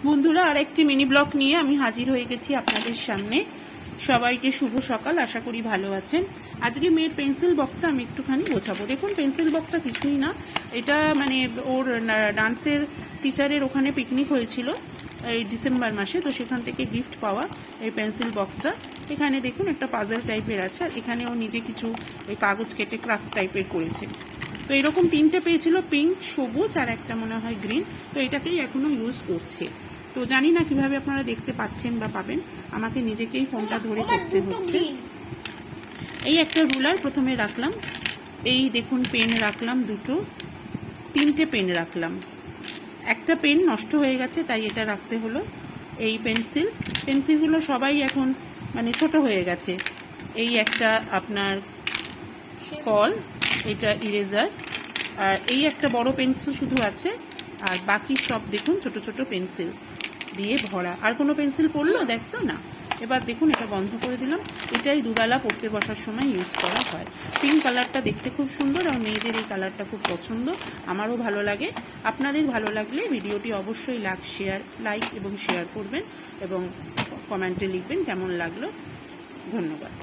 বন্ধুরা, আর একটি mini blog নিয়ে আমি হাজির হয়ে গেছি আপনাদের সামনে। সবাইকে শুভ সকাল, আশা করি ভালো আছেন। আজকে মেয়ের পেন্সিল বক্সটা আমি একটুখানি গোছাবো। দেখুন, পেন্সিল বক্সটা কিছুই না, এটা মানে ওর ডান্সের টিচারের ওখানে পিকনিক হয়েছিল এই ডিসেম্বর মাসে, তো সেখান থেকে গিফট পাওয়া এই পেন্সিল বক্সটা। এখানে দেখুন একটা পাজল টাইপের আছে, আর এখানে ও নিজে কিছু ওই কাগজ কেটে ক্রাফট টাইপের করেছে। তো এরকম তিনটে পেয়েছিল, পিঙ্ক, সবুজ আর একটা মনে হয় গ্রিন। তো এটাকেই এখনো ইউজ করছে। তো জানি না কিভাবে আপনারা দেখতে পাচ্ছেন বা পাবেন, আমাকে নিজেকেই ফোনটা ধরে করতে হচ্ছে। এই একটা রুলার প্রথমে রাখলাম, এই দেখুন পেন রাখলাম দুটো, তিনটে পেন রাখলাম। একটা পেন নষ্ট হয়ে গেছে তাই এটা রাখতে হলো। এই পেন্সিলগুলো সবাই এখন মানে ছোট হয়ে গেছে। এই একটা আপনার কল, এটা ইরেজার, আর এই একটা বড় পেন্সিল শুধু আছে, আর বাকি সব দেখুন ছোট ছোট পেন্সিল দিয়ে ভরা। আর কোনো পেন্সিল পড়লো দেখতো না। এবার দেখুন এটা বন্ধ করে দিলাম। এটাই দুবেলা পড়তে বসার সময় ইউজ করা হয়। পিঙ্ক কালারটা দেখতে খুব সুন্দর, আর মেয়েদের এই কালারটা খুব পছন্দ, আমারও ভালো লাগে। আপনাদের ভালো লাগলে ভিডিওটি অবশ্যই লাইক এবং শেয়ার করবেন, এবং কমেন্টে লিখবেন কেমন লাগলো। ধন্যবাদ।